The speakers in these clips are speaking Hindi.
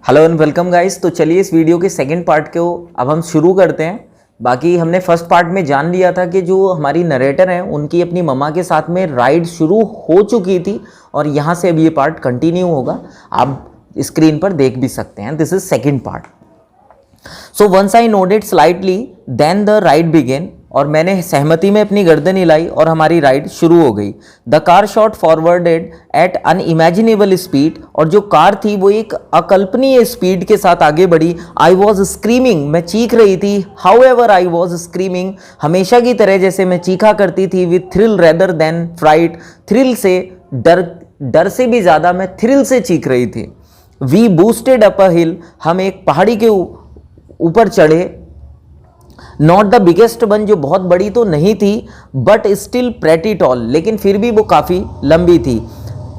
Hello and welcome guys. तो चलिए इस वीडियो के सेकंड पार्ट को अब हम शुरू करते हैं। बाकी हमने फर्स्ट पार्ट में जान लिया था कि जो हमारी नरेटर हैं उनकी अपनी मम्मा के साथ में राइड शुरू हो चुकी थी और यहाँ से अब ये पार्ट कंटिन्यू होगा। आप स्क्रीन पर देख भी सकते हैं। This is second part. So once I nodded slightly then the ride began. और मैंने सहमति में अपनी गर्दन हिलाई और हमारी राइड शुरू हो गई। The car shot forwarded at unimaginable speed. और जो कार थी वो एक अकल्पनीय स्पीड के साथ आगे बढ़ी। आई वॉज स्क्रीमिंग, मैं चीख रही थी। However I was screaming, हमेशा की तरह जैसे मैं चीखा करती थी। With thrill rather than fright, thrill से डर से भी ज़्यादा मैं थ्रिल से चीख रही थी। वी बूस्टेड अप अ हिल, हम एक पहाड़ी के ऊपर चढ़े। नॉट द बिगेस्ट वन, जो बहुत बड़ी तो नहीं थी, बट स्टिल प्रेटी टॉल, लेकिन फिर भी वो काफ़ी लंबी थी।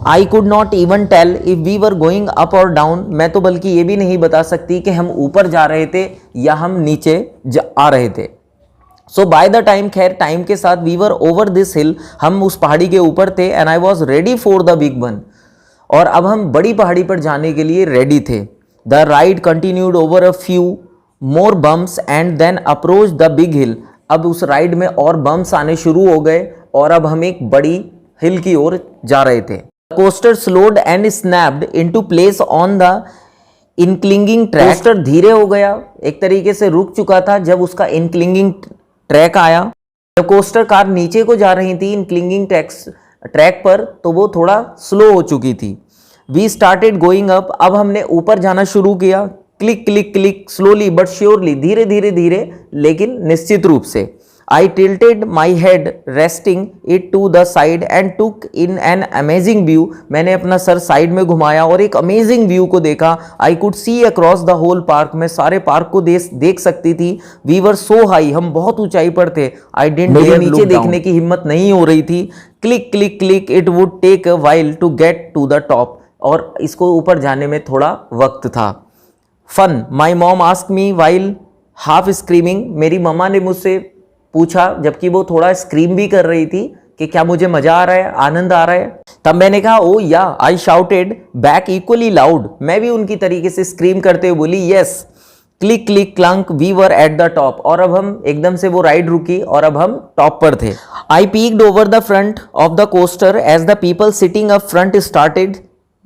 I could not even tell if we were going up और डाउन, मैं तो बल्कि ये भी नहीं बता सकती कि हम ऊपर जा रहे थे या हम नीचे आ रहे थे। सो बाय द टाइम, खैर टाइम के साथ, we were over this hill, हम उस पहाड़ी के ऊपर थे। And I was ready for the big one, और अब हम बड़ी पहाड़ी पर जाने के लिए रेडी थे। The ride continued over a few more bumps and then approach the big hill. अब उस राइड में और बम्प्स आने शुरू हो गए और अब हम एक बड़ी हिल की ओर जा रहे थे। Coaster slowed and snapped into place on the inclining track. Coaster धीरे हो गया, एक तरीके से रुक चुका था जब उसका इनक्लिंगिंग ट्रैक आया। जब कोस्टर कार नीचे को जा रही थी इनक्लिंगिंग ट्रैक पर, तो वो थोड़ा स्लो हो चुकी थी। वी स्टार्टेड गोइंग अप, अब हमने ऊपर जाना शुरू किया। Click click click, slowly but surely, धीरे धीरे धीरे लेकिन निश्चित रूप से। I tilted my head resting it to the side and took in an amazing view, मैंने अपना सर साइड में घुमाया और एक अमेजिंग व्यू को देखा। I could see across the whole park, मैं सारे पार्क को देख सकती थी। वी वर सो हाई, हम बहुत ऊंचाई पर थे। आई डिडंट डेयर नीचे देखने की हिम्मत नहीं हो रही थी। Click click click, it would take a while to get to the top, और इसको ऊपर जाने में थोड़ा वक्त था। Fun, my mom ask me while half screaming, मेरी मम्मा ने मुझसे पूछा जबकि वो थोड़ा स्क्रीम भी कर रही थी कि क्या मुझे मजा आ रहा है, आनंद आ रहा है। तब मैंने कहा oh yeah, I shouted back equally loud, मैं भी उनकी तरीके से स्क्रीम करते हुए बोली yes. Click click clunk, we were at the top, और अब हम एकदम से वो राइड रुकी और अब हम टॉप पर थे। I peeked over the front of the coaster as the people sitting up front started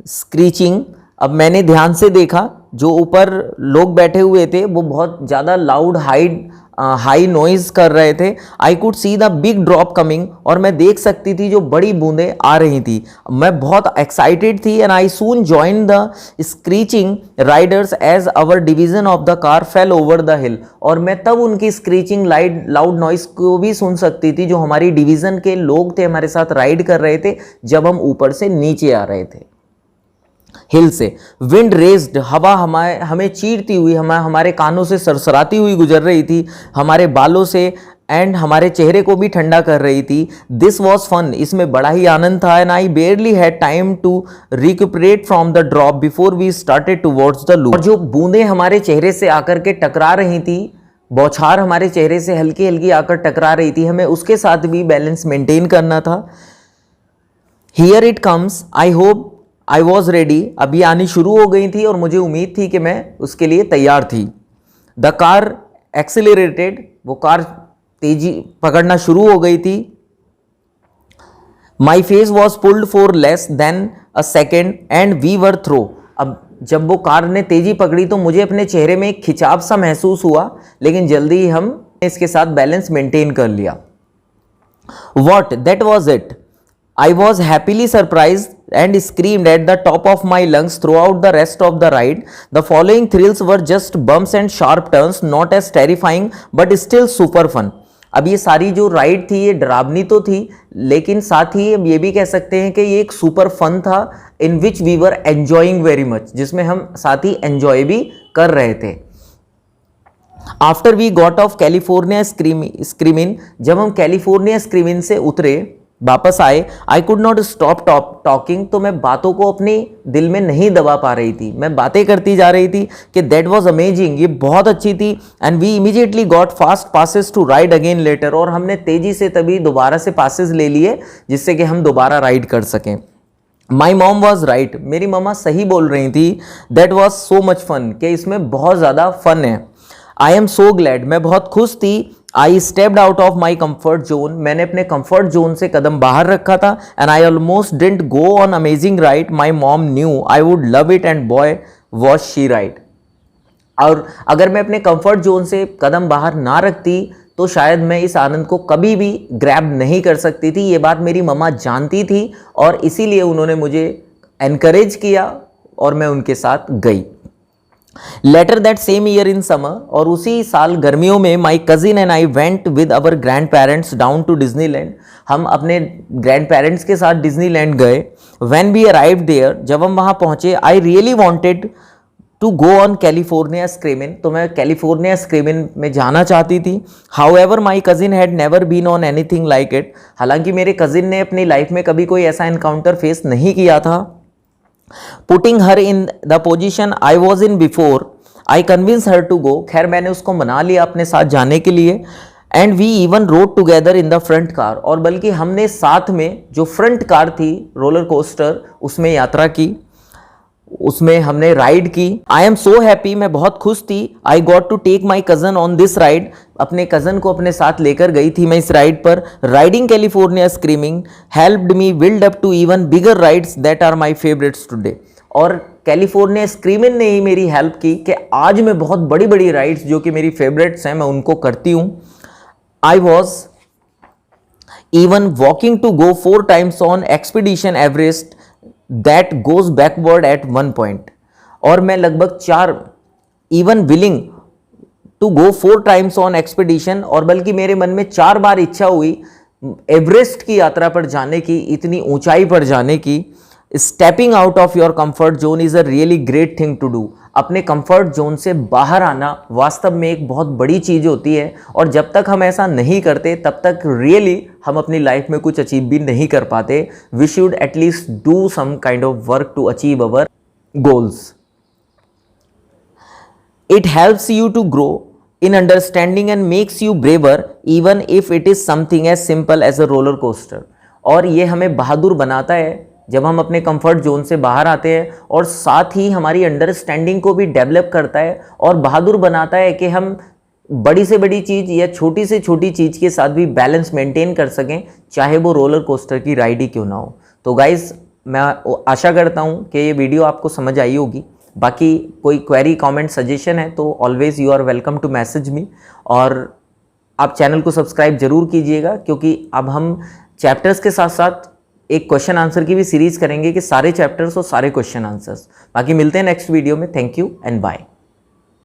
screeching, अब मैंने ध्यान से देखा, जो ऊपर लोग बैठे हुए थे वो बहुत ज़्यादा लाउड हाई नॉइज कर रहे थे। आई could see the big drop coming, और मैं देख सकती थी जो बड़ी बूंदें आ रही थी। मैं बहुत एक्साइटेड थी। And I soon join the screeching riders as our division of the car fell over the hill, और मैं तब उनकी स्क्रीचिंग लाउड नॉइज को भी सुन सकती थी जो हमारी डिवीजन के लोग थे, हमारे साथ राइड कर रहे थे जब हम ऊपर से नीचे आ रहे थे हिल से। विंड रेज्ड, हवा हमें चीरती हुई, हमारे कानों से सरसराती हुई गुजर रही थी, हमारे बालों से, एंड हमारे चेहरे को भी ठंडा कर रही थी। दिस वॉज फन, इसमें बड़ा ही आनंद था। And I barely had time to recuperate from the drop before we started towards the loop. और जो बूंदें हमारे चेहरे से आकर के टकरा रही थी, बौछार हमारे चेहरे से हल्की हल्की आकर टकरा रही थी, हमें उसके साथ भी बैलेंस मेंटेन करना था। Here it comes, I hope I was ready, अभी आनी शुरू हो गई थी और मुझे उम्मीद थी कि मैं उसके लिए तैयार थी। द कार एक्सिलरेटेड, वो कार तेजी पकड़ना शुरू हो गई थी। My face was pulled for less than a second and we were throw, अब जब वो कार ने तेजी पकड़ी तो मुझे अपने चेहरे में एक खिंचाव सा महसूस हुआ, लेकिन जल्दी ही हम इसके साथ बैलेंस मेंटेन कर लिया। What that was it, I was happily surprised and screamed at the top of my lungs throughout the rest of the ride. The following thrills were just bumps and sharp turns, not as terrifying but still super fun. अब ये सारी जो राइड थी ये डरावनी तो थी, लेकिन साथ ही हम ये भी कह सकते हैं कि ये एक सुपर फन था, in which we were enjoying very much, जिसमें हम साथ ही एंजॉय भी कर रहे थे। After we got off California screamin, जब हम कैलिफोर्निया स्क्रीमिन से उतरे, वापस आए, I could not stop talking, तो मैं बातों को अपने दिल में नहीं दबा पा रही थी, मैं बातें करती जा रही थी कि दैट वॉज अमेजिंग, ये बहुत अच्छी थी। And we immediately got fast passes to ride again later, और हमने तेजी से तभी दोबारा से पासेस ले लिए जिससे कि हम दोबारा राइड कर सकें। माई मॉम वॉज राइट, मेरी मम्मा सही बोल रही थी। That was so much fun, कि इसमें बहुत ज़्यादा फन है। आई एम सो ग्लैड, मैं बहुत खुश थी। I stepped out of my comfort zone, मैंने अपने कंफर्ट जोन से कदम बाहर रखा था। And I almost didn't go on amazing ride, my mom new I would love it and boy was she write. और अगर मैं अपने कंफर्ट जोन से कदम बाहर ना रखती तो शायद मैं इस आनंद को कभी भी ग्रैब नहीं कर सकती थी। ये बात मेरी मम्मा जानती थी और इसीलिए उन्होंने मुझे एनकरेज किया और मैं उनके साथ गई। Later that same year in summer, और उसी साल गर्मियों में my cousin and I went with our grandparents down to Disneyland, हम अपने ग्रैंड पेरेंट्स के साथ डिज्नीलैंड गए। व्हेन वी अराइव्ड देयर, जब हम वहाँ पहुँचे, I really wanted to go on California screamin, तो मैं कैलिफोर्निया स्क्रीमिन में जाना चाहती थी। However my cousin had never been on anything like it, हालांकि मेरे कजिन ने अपनी लाइफ में कभी कोई ऐसा एनकाउंटर फेस नहीं किया था। Putting her in the position I was in before, I convince her to go, खैर मैंने उसको मना लिया अपने साथ जाने के लिए। And we even rode together in the front car, और बल्कि हमने साथ में जो फ्रंट कार थी रोलर कोस्टर, उसमें यात्रा की, उसमें हमने राइड की। आई एम सो हैप्पी, मैं बहुत खुश थी। I got to take my cousin on this ride, अपने कजन को अपने साथ लेकर गई थी मैं इस राइड पर। Riding California Screaming helped me build up to even bigger rides that are my favourites today, और कैलिफोर्निया स्क्रीमिंग ने ही मेरी हेल्प की कि आज मैं बहुत बड़ी बड़ी राइड्स जो कि मेरी फेवरेट्स हैं मैं उनको करती हूँ। I was even walking to go 4 times on expedition Everest that goes backward at 1 point, और मैं लगभग 4 even willing to go 4 times on expedition, और बल्कि मेरे मन में 4 बार इच्छा हुई एवरेस्ट की यात्रा पर जाने की, इतनी ऊंचाई पर जाने की। Stepping out of your comfort zone is a really great thing to do, अपने कंफर्ट जोन से बाहर आना वास्तव में एक बहुत बड़ी चीज़ होती है, और जब तक हम ऐसा नहीं करते तब तक रियली हम अपनी लाइफ में कुछ अचीव भी नहीं कर पाते। We should at least do some kind of work to achieve our goals. It helps you to grow in understanding and makes you braver even if it is something as simple as a roller coaster, और ये हमें बहादुर बनाता है जब हम अपने कंफर्ट जोन से बाहर आते हैं, और साथ ही हमारी अंडरस्टैंडिंग को भी डेवलप करता है और बहादुर बनाता है कि हम बड़ी से बड़ी चीज़ या छोटी से छोटी चीज़ के साथ भी बैलेंस मेंटेन कर सकें, चाहे वो रोलर कोस्टर की राइड ही क्यों ना हो। तो गाइज मैं आशा करता हूँ कि ये वीडियो आपको समझ आई होगी। बाकी कोई क्वेरी, कमेंट, सजेशन है तो always you are welcome to message me, और आप चैनल को सब्सक्राइब जरूर कीजिएगा, क्योंकि अब हम चैप्टर्स के साथ साथ एक क्वेश्चन आंसर की भी सीरीज करेंगे कि सारे चैप्टर्स और सारे क्वेश्चन आंसर्स। बाकी मिलते हैं नेक्स्ट वीडियो में। Thank you and bye.